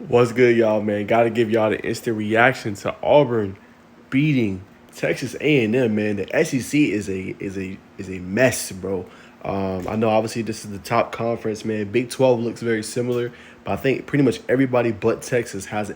What's good, y'all, man? Got to give y'all the instant reaction to Auburn beating Texas A&M, man. The SEC is a mess, bro. I know obviously this is the top conference, man. Big 12 looks very similar, but I think pretty much everybody but Texas has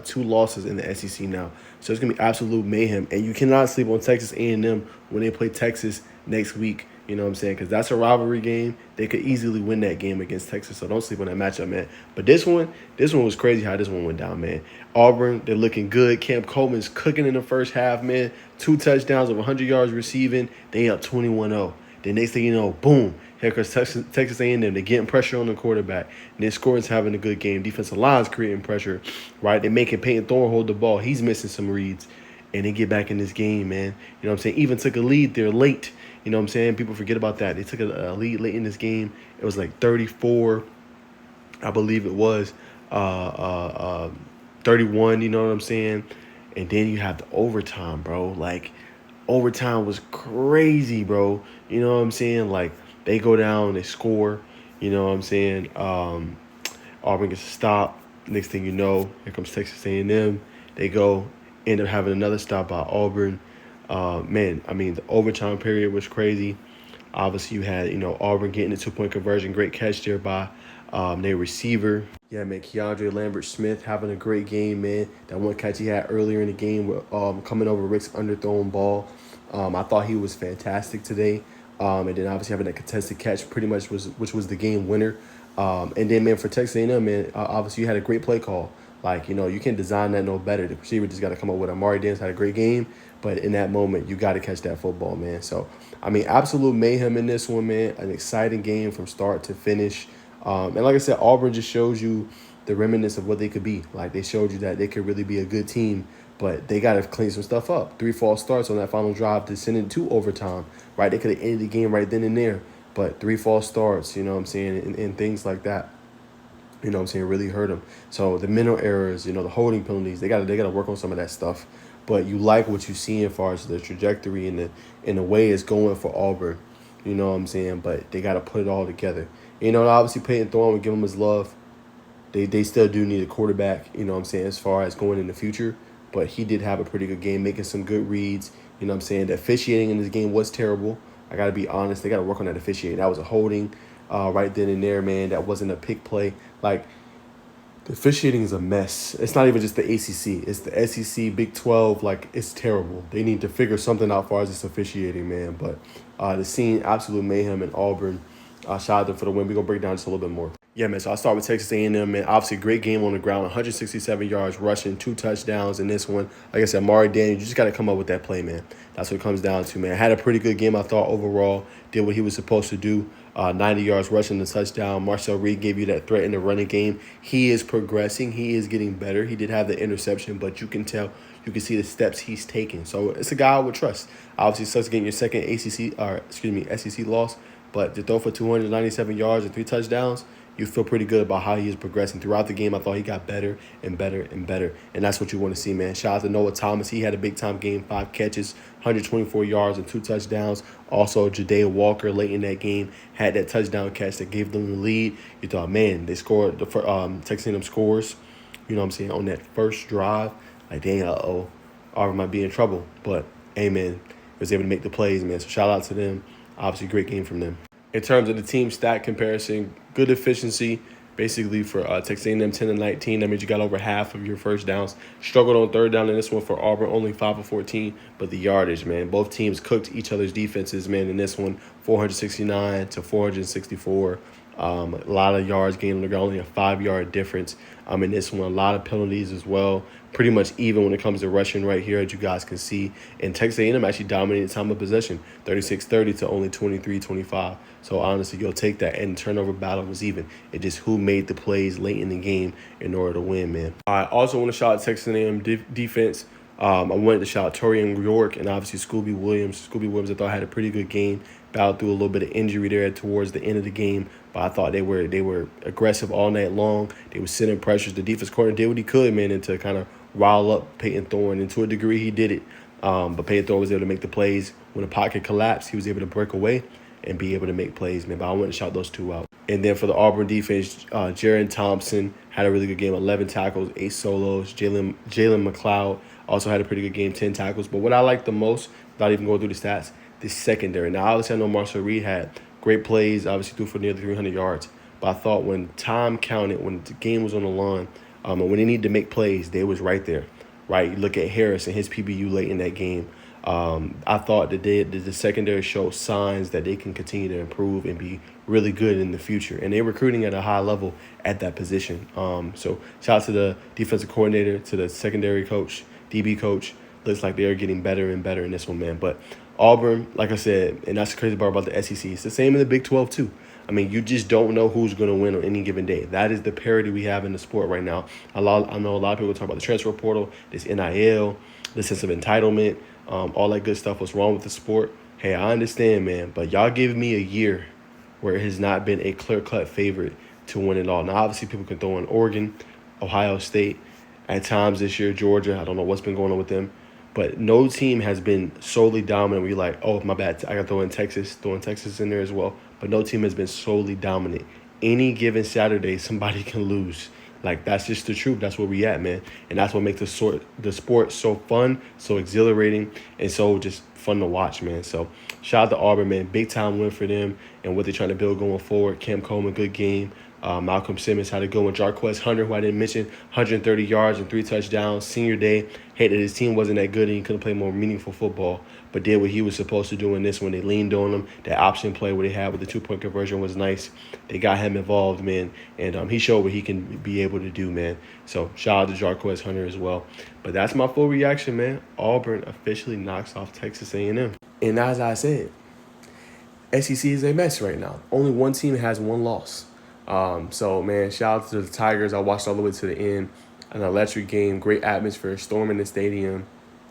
two losses in the SEC now. So it's gonna be absolute mayhem, and you cannot sleep on Texas A&M when they play Texas next week. You know what I'm saying? Because that's a rivalry game. They could easily win that game against Texas. So don't sleep on that matchup, man. But this one was crazy how this one went down, man. Auburn, they're looking good. Cam Coleman's cooking in the first half, man. 2 touchdowns of 100 yards receiving. They up 21-0. The next thing you know, boom, here comes Texas A&M. They're getting pressure on the quarterback. And their scoring's having a good game. Defensive line's creating pressure, right? They're making Peyton Thorne hold the ball. He's missing some reads. And they get back in this game, man. You know what I'm saying? Even took a lead there late. You know what I'm saying? People forget about that. They took a lead late in this game. It was like 34, I believe it was, 31, you know what I'm saying? And then you have the overtime, bro. Like, overtime was crazy, bro. You know what I'm saying? Like, they go down, they score. You know what I'm saying? Auburn gets a stop. Next thing you know, here comes Texas A&M. They go, end up having another stop by Auburn. Man, I mean, the overtime period was crazy. Obviously, you had, Auburn getting the 2-point conversion. Great catch there by their receiver. Yeah, man, Keandre Lambert-Smith having a great game, man. That one catch he had earlier in the game with coming over Rick's underthrown ball. I thought he was fantastic today. And then obviously having that contested catch pretty much which was the game winner. And then, man, for Texas A&M, man, obviously you had a great play call. Like, you can't design that no better. The receiver just got to come up with it. Amari Dance had a great game, but in that moment, you got to catch that football, man. So, I mean, absolute mayhem in this one, man. An exciting game from start to finish. And like I said, Auburn just shows you the remnants of what they could be. Like, they showed you that they could really be a good team, but they got to clean some stuff up. 3 false starts on that final drive to send it to overtime, right? They could have ended the game right then and there, but 3 false starts, you know what I'm saying, and things like that. You know what I'm saying, really hurt them. So the mental errors, the holding penalties, they gotta work on some of that stuff. But you like what you see as far as the trajectory and the way it's going for Auburn. You know what I'm saying? But they gotta put it all together. Obviously Peyton Thorne would give him his love. They still do need a quarterback, you know what I'm saying, as far as going in the future. But he did have a pretty good game, making some good reads. You know what I'm saying? The officiating in this game was terrible. I gotta be honest. They gotta work on that officiating. That was a holding right then and there, man. That wasn't a pick play. Like, the officiating is a mess. It's not even just the ACC. It's the SEC, Big 12. Like, it's terrible. They need to figure something out as far as this officiating, man. But the scene, absolute mayhem in Auburn. Shout out to them for the win. We're going to break down just a little bit more. Yeah, man, so I'll start with Texas A&M, man. Obviously, great game on the ground, 167 yards rushing, 2 touchdowns in this one. Like I said, Mari Daniel, you just got to come up with that play, man. That's what it comes down to, man. Had a pretty good game, I thought, overall. Did what he was supposed to do. 90 yards rushing the touchdown. Marcel Reed gave you that threat in the running game. He is progressing. He is getting better. He did have the interception, but you can see the steps he's taking. So it's a guy I would trust. Obviously, sucks getting your second SEC loss, but to throw for 297 yards and 3 touchdowns, you feel pretty good about how he is progressing. Throughout the game, I thought he got better and better and better, and that's what you want to see, man. Shout out to Noah Thomas. He had a big-time game, 5 catches, 124 yards and 2 touchdowns. Also, Jadaea Walker late in that game had that touchdown catch that gave them the lead. You thought, man, they scored. Texas A&M scores, you know what I'm saying, on that first drive. Like, dang, Auburn might be in trouble. But, hey, man, was able to make the plays, man. So shout out to them. Obviously, great game from them. In terms of the team stat comparison, good efficiency. Basically, for Texas A&M, 10 and 19. That means you got over half of your first downs. Struggled on third down in this one for Auburn, only 5 of 14. But the yardage, man, both teams cooked each other's defenses, man. In this one, 469 to 464. A lot of yards gained on the ground, only a 5-yard difference. In this one, a lot of penalties as well. Pretty much even when it comes to rushing right here, as you guys can see. And Texas A&M actually dominated time of possession, 36-30 to only 23-25. So honestly, you'll take that. And turnover battle was even. It just who made the plays late in the game in order to win, man. I also want to shout out Texas A&M defense. I wanted to shout out Torian York and obviously Scooby Williams. Scooby Williams, I thought, had a pretty good game. Battled through a little bit of injury there towards the end of the game, but I thought they were aggressive all night long. They were sending pressures. The defense coordinator did what he could, man, and to kind of rile up Peyton Thorne. And to a degree, he did it. But Peyton Thorne was able to make the plays. When the pocket collapsed, he was able to break away and be able to make plays, man. But I want to shout those two out. And then for the Auburn defense, Jaron Thompson had a really good game, 11 tackles, 8 solos. Jalen McLeod also had a pretty good game, 10 tackles. But what I like the most, without even going through the stats, the secondary. Now, obviously, I know Marshall Reed had great plays, obviously threw for nearly 300 yards. But I thought when time counted, when the game was on the line, and when they needed to make plays, they was right there. Right, you look at Harris and his PBU late in that game. I thought that the secondary showed signs that they can continue to improve and be really good in the future. And they're recruiting at a high level at that position. So shout out to the defensive coordinator, to the secondary coach, DB coach. Looks like they're getting better and better in this one, man. But Auburn, like I said, and that's the crazy part about the SEC. It's the same in the Big 12 too. I mean, you just don't know who's going to win on any given day. That is the parity we have in the sport right now. I know a lot of people talk about the transfer portal, this NIL, the sense of entitlement, all that good stuff. What's wrong with the sport? Hey, I understand, man, but y'all give me a year where it has not been a clear-cut favorite to win it all. Now, obviously, people can throw in Oregon, Ohio State, at times this year, Georgia. I don't know what's been going on with them. But no team has been solely dominant where you're like, oh, my bad, I got to throwing Texas in there as well. But no team has been solely dominant. Any given Saturday, somebody can lose. Like, that's just the truth. That's where we at, man. And that's what makes the sport so fun, so exhilarating, and so just fun to watch, man. So shout out to Auburn, man. Big time win for them and what they're trying to build going forward. Cam Coleman, good game. Malcolm Simmons had to go with Jarquez Hunter, who I didn't mention, 130 yards and 3 touchdowns. Senior day. Hated his team wasn't that good and he couldn't play more meaningful football, but did what he was supposed to do in this one. They leaned on him. That option play what they had with the 2-point conversion was nice. They got him involved, man, and he showed what he can be able to do, man. So shout out to Jarquez Hunter as well. But that's my full reaction, man. Auburn officially knocks off Texas A&M. And as I said, SEC is a mess right now. Only one team has one loss. So, man, shout out to the Tigers. I watched all the way to the end. An electric game, great atmosphere, storm in the stadium.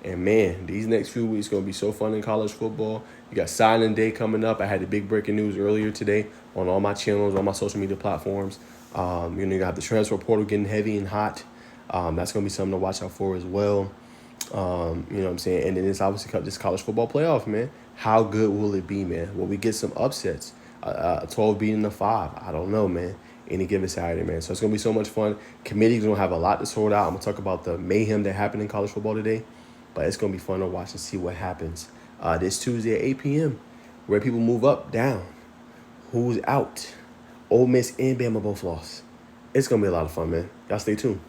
And, man, these next few weeks going to be so fun in college football. You got signing day coming up. I had the big breaking news earlier today on all my channels, on my social media platforms. You got the transfer portal getting heavy and hot. That's going to be something to watch out for as well. You know what I'm saying? And then it's obviously this college football playoff, man. How good will it be, man? Will we get some upsets? 12 beating the 5. I don't know, man. Any given Saturday, man. So it's going to be so much fun. Committee's going to have a lot to sort out. I'm going to talk about the mayhem that happened in college football today. But it's going to be fun to watch and see what happens this Tuesday at 8 p.m. where people move up, down. Who's out? Ole Miss and Bama both lost. It's going to be a lot of fun, man. Y'all stay tuned.